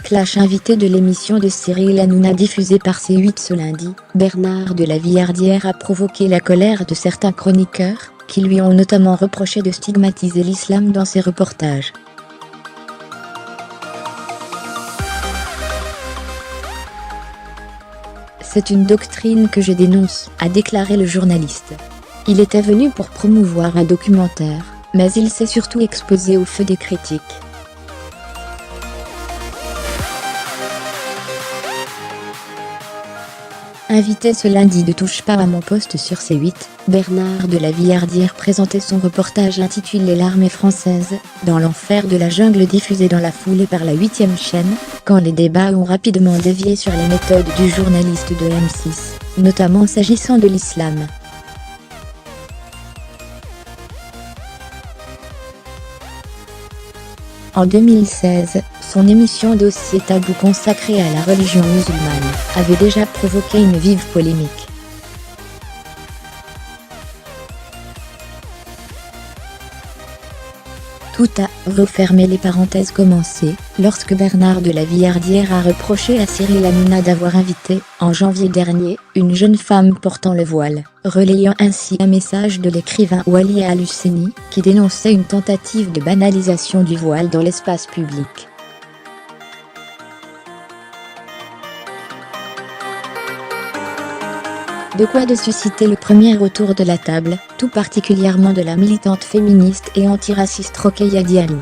Clash invité de l'émission de Cyril Hanouna diffusée par C8 ce lundi, Bernard de la Villardière a provoqué la colère de certains chroniqueurs, qui lui ont notamment reproché de stigmatiser l'islam dans ses reportages. C'est une doctrine que je dénonce, a déclaré le journaliste. Il était venu pour promouvoir un documentaire, mais il s'est surtout exposé au feu des critiques. Invité ce lundi de Touche pas à mon poste sur C8, Bernard de la Villardière présentait son reportage intitulé L'armée française, dans l'enfer de la jungle diffusé dans la foulée par la 8e chaîne, quand les débats ont rapidement dévié sur les méthodes du journaliste de M6, notamment s'agissant de l'islam. En 2016, son émission Dossier tabou consacrée à la religion musulmane avait déjà provoqué une vive polémique. Tout a refermé les parenthèses commencées, lorsque Bernard de la Villardière a reproché à Cyril Hanouna d'avoir invité, en janvier dernier, une jeune femme portant le voile, relayant ainsi un message de l'écrivain Wali al-Husseini, qui dénonçait une tentative de banalisation du voile dans l'espace public. De quoi de susciter le premier autour de la table, tout particulièrement de la militante féministe et antiraciste Rokhaya Diallo.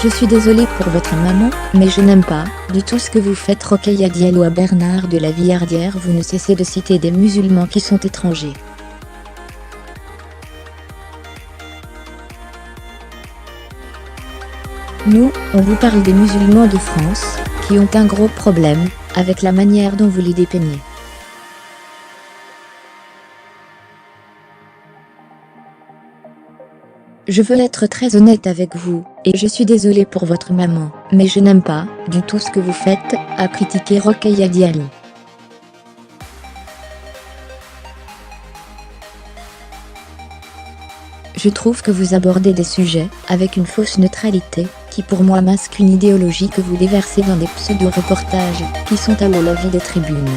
Je suis désolée pour votre maman, mais je n'aime pas du tout ce que vous faites. Rokhaya Diallo à Bernard de la Villardière. Vous ne cessez de citer des musulmans qui sont étrangers. Nous, on vous parle des musulmans de France, qui ont un gros problème, avec la manière dont vous les dépeignez. Je veux être très honnête avec vous, et je suis désolée pour votre maman, mais je n'aime pas du tout ce que vous faites, a critiqué Rokhaya Diallo. Je trouve que vous abordez des sujets, avec une fausse neutralité, qui pour moi masque une idéologie que vous déversez dans des pseudo-reportages, qui sont à mon avis des tribunes.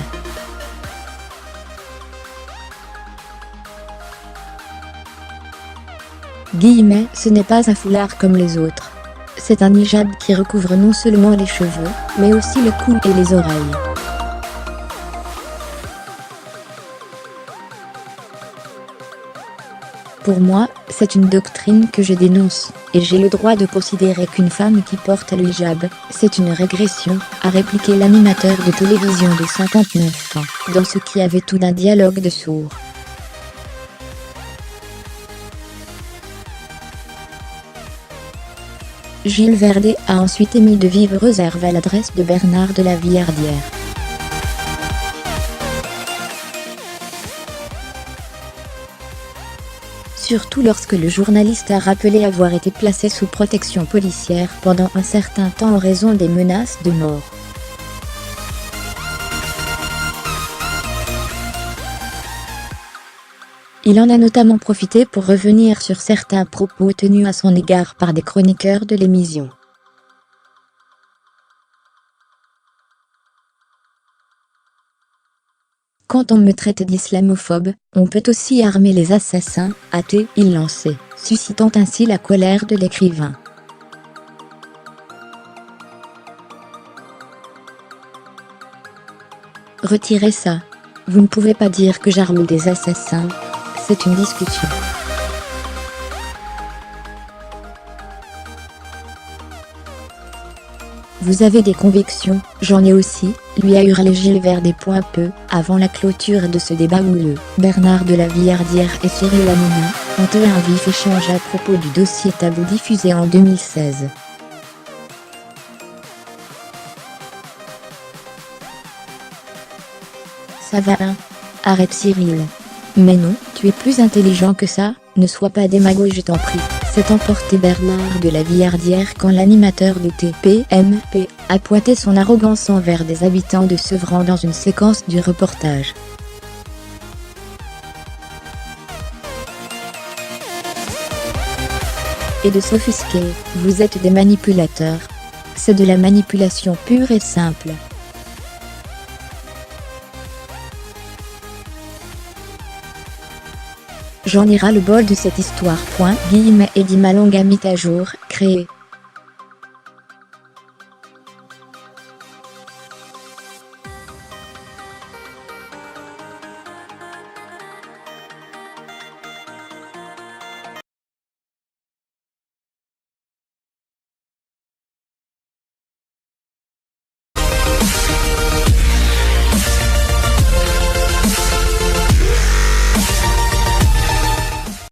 Guillemets, ce n'est pas un foulard comme les autres. C'est un hijab qui recouvre non seulement les cheveux, mais aussi le cou et les oreilles. Pour moi, c'est une doctrine que je dénonce, et j'ai le droit de considérer qu'une femme qui porte le hijab, c'est une régression, a répliqué l'animateur de télévision de 59 ans, dans ce qui avait tout d'un dialogue de sourds. Gilles Verdet a ensuite émis de vives réserves à l'adresse de Bernard de la Villardière. Surtout lorsque le journaliste a rappelé avoir été placé sous protection policière pendant un certain temps en raison des menaces de mort. Il en a notamment profité pour revenir sur certains propos tenus à son égard par des chroniqueurs de l'émission. Quand on me traite d'islamophobe, on peut aussi armer les assassins, a-t-il lancé, suscitant ainsi la colère de l'écrivain. Retirez ça. Vous ne pouvez pas dire que j'arme des assassins. C'est une discussion. Vous avez des convictions, j'en ai aussi, lui a hurlé Gilles Verdet. Peu avant la clôture de ce débat houleux, Bernard de la Villardière et Cyril Hanouna ont eu un vif échange à propos du dossier tabou diffusé en 2016. Ça va hein? Arrête Cyril. Mais non, tu es plus intelligent que ça, ne sois pas démagogue je t'en prie. S'est emporté Bernard de la Villardière quand l'animateur de TPMP a pointé son arrogance envers des habitants de Sevran dans une séquence du reportage. et de s'offusquer. Vous êtes des manipulateurs. C'est de la manipulation pure et simple. J'en ira le bol de cette histoire. Eddie Malonga mit à jour, créé.